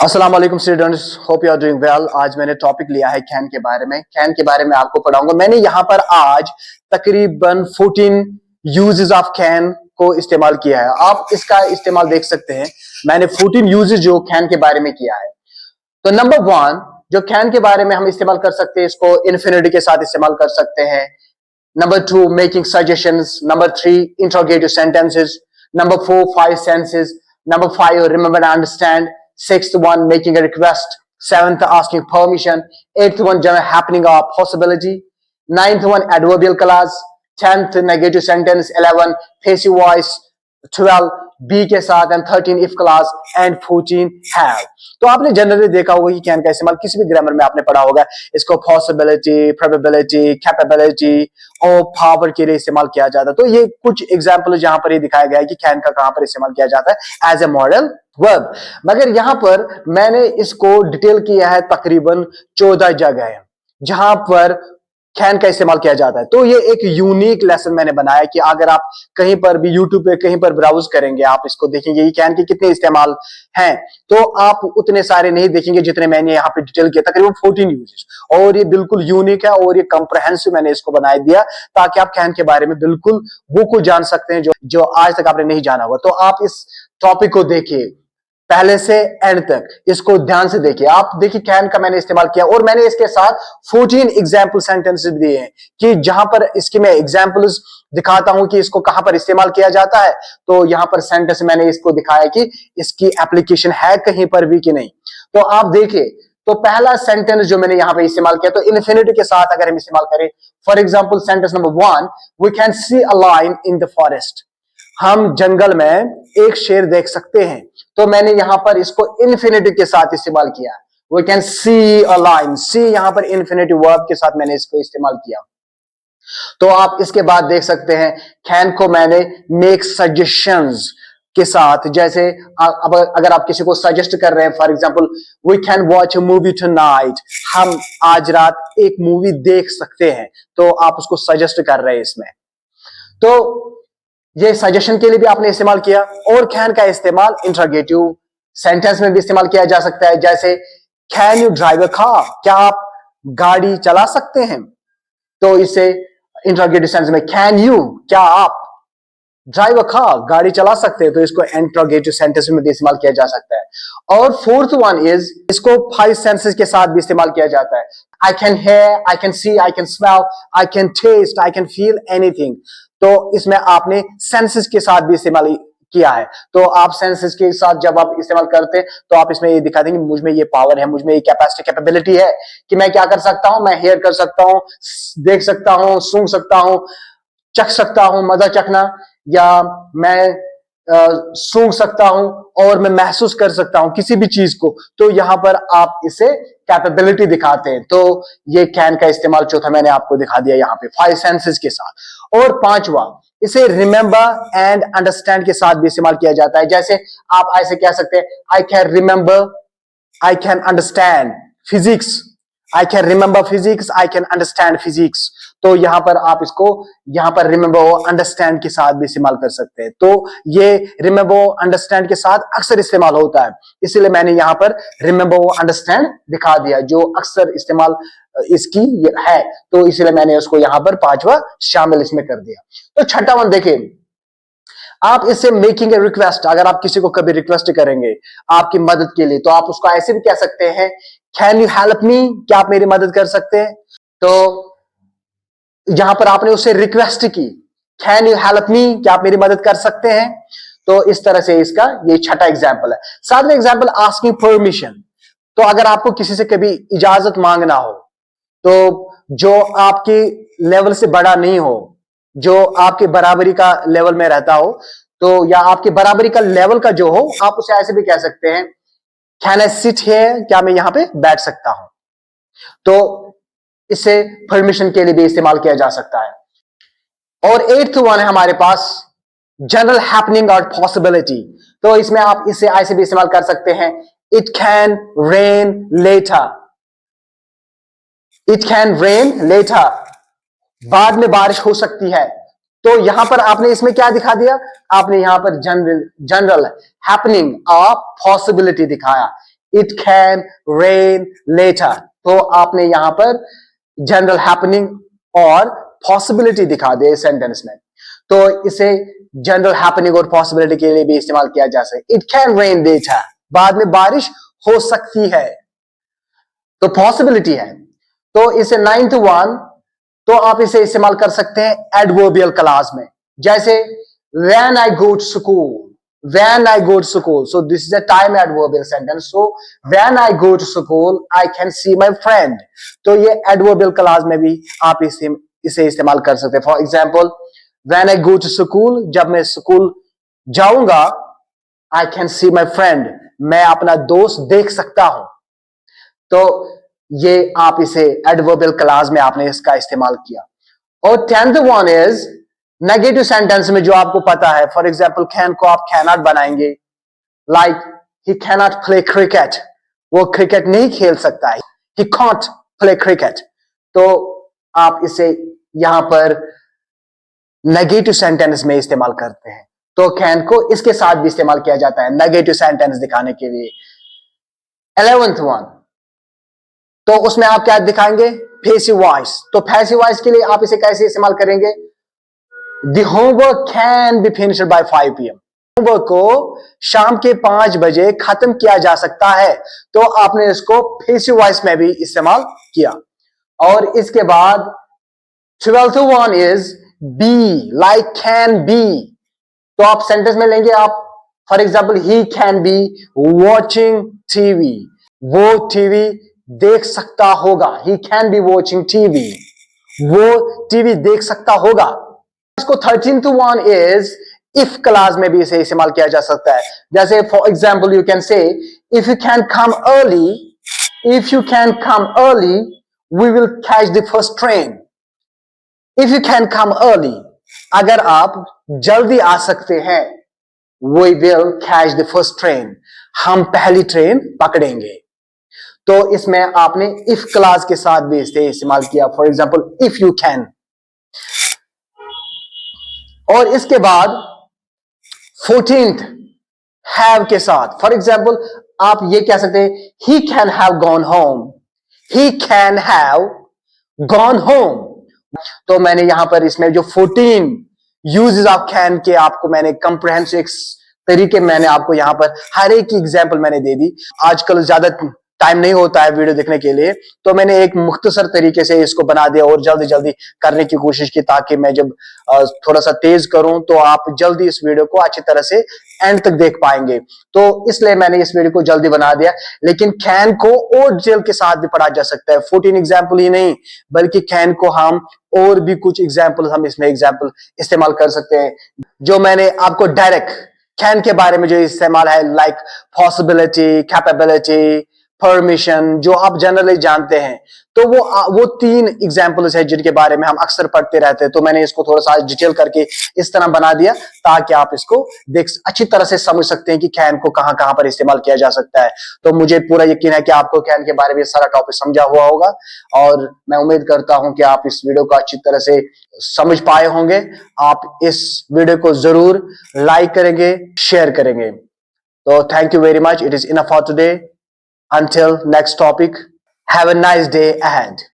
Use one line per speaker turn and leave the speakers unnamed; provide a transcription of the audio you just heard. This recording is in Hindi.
अस्सलाम वालेकुम students, hope you are doing well. आज मैंने टॉपिक लिया है कैन के बारे में। कैन के बारे में आपको पढ़ाऊंगा। मैंने यहाँ पर आज तकरीबन 14 यूजेस ऑफ कैन को इस्तेमाल किया है। आप इसका इस्तेमाल देख सकते हैं। मैंने 14 यूजेस जो कैन के बारे में किया है। तो नंबर 1 जो कैन के बारे में हम इस्तेमाल कर सकते हैं, इसको इन्फिनिटी के साथ इस्तेमाल कर सकते हैं। Number 2 making suggestions. Number 3 interrogative sentences. Number 4 5 senses. Number 5 remember and understand. Sixth one making a request. Seventh asking permission. Eighth one general happening or possibility. Ninth one adverbial clause. 10th negative sentence. 11 passive voice. 12 be के साथ and 13 if clause and 14 have। तो आपने जनरली देखा होगा कि कैन का इस्तेमाल किसी भी ग्रामर में आपने पढ़ा होगा। इसको possibility, probability, capability और power के लिए इस्तेमाल किया जाता है। तो ये कुछ एग्जाम्पल यहाँ पर ये दिखाया गया है कि कैन का कहां पर इस्तेमाल किया जाता है एज ए मॉडल वर्ब। मगर यहाँ पर मैंने इसको डिटेल किया है तकरीबन 14 जगह जहां पर कैन का इस्तेमाल किया जाता है। तो ये एक यूनिक लेसन मैंने बनाया कि अगर आप कहीं पर भी यूट्यूब पे कहीं पर ब्राउज करेंगे, आप इसको देखेंगे कि कैन के कितने इस्तेमाल हैं, तो आप उतने सारे नहीं देखेंगे जितने मैंने यहाँ पे डिटेल किया, तकरीबन 14 यूजेस। और ये बिल्कुल यूनिक है और ये कंप्रहेंसिव मैंने इसको बना दिया ताकि आप कैन के बारे में बिल्कुल वो कुछ जान सकते हैं जो आज तक आपने नहीं जाना हुआ। तो आप इस टॉपिक को देखिए पहले से एंड तक, इसको ध्यान से देखिए। आप देखिए कैन का मैंने इस्तेमाल किया और मैंने इसके साथ 14 एग्जाम्पल सेंटेंसेस दिए हैं कि जहां पर इसकी मैं एग्जाम्पल्स दिखाता हूं कि इसको कहां पर इस्तेमाल किया जाता है। तो यहां पर सेंटेंस मैंने इसको दिखाया कि इसकी एप्लीकेशन है कहीं पर भी कि नहीं। तो आप देखिए, तो पहला सेंटेंस जो मैंने यहां पे इस्तेमाल किया, तो इन्फिनिटी के साथ अगर हम इस्तेमाल करें, for example sentence number 1 we can see a lion in the forest. हम जंगल में एक शेर देख सकते हैं। तो मैंने यहां पर इसको इन्फिनिटी के साथ इस्तेमाल किया। We can see a line, see यहां पर इन्फिनिटी वर्ब के साथ मैंने इसको इस्तेमाल किया। तो आप इसके बाद देख सकते हैं कैन को मैंने मेक सजेशंस के साथ, जैसे अब अगर आप किसी को सजेस्ट कर रहे हैं, for example we can watch a movie tonight, हम आज रात एक मूवी देख सकते हैं, तो आप उसको सजेस्ट कर रहे हैं इसमें। तो ये सजेशन के लिए भी आपने इस्तेमाल किया। और कैन का इस्तेमाल इंट्रोगेटिव सेंटेंस में भी इस्तेमाल किया जा सकता है, जैसे can you drive a car, क्या आप गाड़ी चला सकते हैं। तो इसे इंट्रोगेटिव सेंटेंस में कैन यू, क्या आप ड्राइव अ कार, गाड़ी चला सकते हैं, तो इसको इंट्रोगेटिव सेंटेंस में भी इस्तेमाल किया जा सकता है। और फोर्थ वन इज, इसको 5 सेंसेस के साथ भी इस्तेमाल किया जाता है। I can hear, I can see, I can smell, I can taste, I can feel anything. तो इसमें आपने सेंसेस के साथ भी इस्तेमाल किया है। तो आप सेंसेस के साथ जब आप इस्तेमाल करते हैं तो आप इसमें ये दिखा देंगे मुझ में ये पावर है, मुझ में ये कैपेसिटी कैपेबिलिटी है कि मैं क्या कर सकता हूं, मैं हेयर कर सकता हूं, देख सकता हूं, सूंघ सकता हूं, चख सकता हूं, मजा चखना, या मैं सूंघ सकता हूं और मैं महसूस कर सकता हूं किसी भी चीज को। तो यहां पर आप इसे कैपेबिलिटी दिखाते हैं। तो ये कैन का इस्तेमाल चौथा मैंने आपको दिखा दिया यहां पे 5 सेंसेस के साथ। और पांचवा, इसे रिमेंबर एंड अंडरस्टैंड के साथ भी इस्तेमाल किया जाता है। जैसे आप ऐसे कह सकते हैं, I can remember, I can understand physics, I can remember physics, I can understand physics. तो यहां पर आप इसको यहां पर रिमेंबर और अंडरस्टैंड के साथ भी इस्तेमाल कर सकते हैं। तो ये रिमेंबर अंडरस्टैंड के साथ अक्सर इस्तेमाल होता है, इसलिए मैंने यहां पर रिमेंबर और अंडरस्टैंड दिखा दिया जो अक्सर इस्तेमाल इसकी है। तो इसलिए मैंने उसको यहां पर पांचवा शामिल इसमें कर दिया। तो छठा वन देखिए, आप इससे मेकिंग ए रिक्वेस्ट, अगर आप किसी को कभी रिक्वेस्ट करेंगे आपकी मदद के लिए, तो आप उसको ऐसे भी कह सकते हैं, कैन यू हेल्प मी, क्या आप मेरी मदद कर सकते हैं। तो यहां पर आपने उससे रिक्वेस्ट की, कैन यू हेल्प मी, क्या आप मेरी मदद कर सकते हैं। तो इस तरह से इसका ये छठा एग्जाम्पल है। सातवां एग्जाम्पल आस्किंग परमिशन। तो अगर आपको किसी से कभी इजाजत मांगना हो, तो जो आपके लेवल से बड़ा नहीं हो, जो आपके बराबरी का लेवल में रहता हो, तो या आपके बराबरी का लेवल का जो हो, आप उसे ऐसे भी कह सकते हैं, कैन आई सिट हियर, क्या मैं यहां पे बैठ सकता हूं। तो इसे परमिशन के लिए भी इस्तेमाल किया जा सकता है। और 8th वन है हमारे पास जनरल हैपनिंग और पॉसिबिलिटी। तो इसमें आप इसे ऐसे भी इस्तेमाल कर सकते हैं, it can rain later, it can rain later, बाद में बारिश हो सकती है। तो यहां पर आपने इसमें क्या दिखा दिया, आपने यहां पर जनरल हैपनिंग और पॉसिबिलिटी दिखाया। It can rain later. तो आपने यहां पर जनरल हैपनिंग और पॉसिबिलिटी दिखा दे सेंटेंस में, तो इसे जनरल हैपनिंग और पॉसिबिलिटी के लिए भी इस्तेमाल किया जा सकता है। इट कैन रेन लेटर, बाद में बारिश हो सकती है, तो पॉसिबिलिटी है। तो इसे 9th वन, तो आप इसे इस्तेमाल कर सकते हैं एडवर्बियल क्लास में, जैसे when I go to school, when I go to school, so this is a time adverbial sentence, so when I go to school I can see my friend, तो ये adverbial clause में भी आप इसे इस्तेमाल कर सकते हैं। For example when I go to school, जब मैं स्कूल जाऊंगा, I can see my friend, मैं अपना दोस्त देख सकता हूं। तो ये आप इसे एडवर्बियल क्लास में आपने इसका इस्तेमाल किया। और 10th one is negative sentence में, जो आपको पता है, फॉर एग्जाम्पल कैन को आप कैनॉट बनाएंगे, like he cannot play cricket, वो क्रिकेट नहीं खेल सकता है, ही कांट प्ले क्रिकेट, तो आप इसे यहां पर नेगेटिव सेंटेंस में इस्तेमाल करते हैं। तो कैन को इसके साथ भी इस्तेमाल किया जाता है नेगेटिव सेंटेंस दिखाने के लिए। 11th वन, तो उसमें आप क्या दिखाएंगे, पैसिव वॉइस। तो पैसिव वॉइस के लिए आप इसे कैसे इस्तेमाल करेंगे, the homework can be finished by 5 PM, homework को शाम के 5 बजे खत्म किया जा सकता है, तो आपने इसको पैसिव वॉइस में भी इस्तेमाल किया। और इसके बाद 12th one is B, like can be, तो आप सेंटेंस में लेंगे आप, for example he can be watching TV, वो टीवी देख सकता होगा, he can be watching TV, वो टीवी देख सकता होगा। इसको 13th one is if class में भी इसे इस्तेमाल किया जा सकता है, जैसे for example you can say if you can come early, if you can come early we will catch the first train. If you can come early, अगर आप जल्दी आ सकते हैं, we will catch the first train, हम पहली ट्रेन पकड़ेंगे। तो इसमें आपने इफ क्लास के साथ भी इसे इस्तेमाल किया, for example if you can. और इसके बाद 14th हैव के साथ, फॉर एग्जाम्पल आप ये कह सकते हैं he can have gone home, he can have gone home. तो मैंने यहां पर इसमें जो 14 यूजेस ऑफ कैन के आपको मैंने कंप्रिहेंसिव तरीके मैंने आपको यहां पर हर एक की एग्जाम्पल मैंने दे दी। आजकल ज्यादा टाइम नहीं होता है वीडियो देखने के लिए, तो मैंने एक मुख्तसर तरीके से इसको बना दिया और जल्दी जल्दी करने की कोशिश की, ताकि मैं जब थोड़ा सा तेज करूं तो आप जल्दी इस वीडियो को अच्छी तरह से एंड तक देख पाएंगे। तो इसलिए मैंने इस वीडियो को जल्दी बना दिया। लेकिन कैन को और जेल के साथ भी पढ़ा जा सकता है, 14 एग्जाम्पल ही नहीं बल्कि कैन को हम और भी कुछ एग्जाम्पल हम इसमें एग्जाम्पल इस्तेमाल कर सकते हैं, जो मैंने आपको डायरेक्ट कैन के बारे में जो इस्तेमाल है, लाइक पॉसिबिलिटी, कैपेबिलिटी, परमिशन, जो आप जनरली जानते हैं। तो वो 3 एग्जाम्पल्स है जिनके बारे में हम अक्सर पढ़ते रहते हैं। तो मैंने इसको थोड़ा सा डिटेल करके इस तरह बना दिया ताकि आप इसको अच्छी तरह से समझ सकते हैं कि कैन को कहां कहां पर इस्तेमाल किया जा सकता है। तो मुझे पूरा यकीन है कि आपको कैन के बारे में सारा टॉपिक समझा हुआ होगा, और मैं उम्मीद करता हूं कि आप इस वीडियो को अच्छी तरह से समझ पाए होंगे। आप इस वीडियो को जरूर लाइक करेंगे, शेयर करेंगे। तो thank you very much, it is enough for today. Until next topic, have a nice day ahead.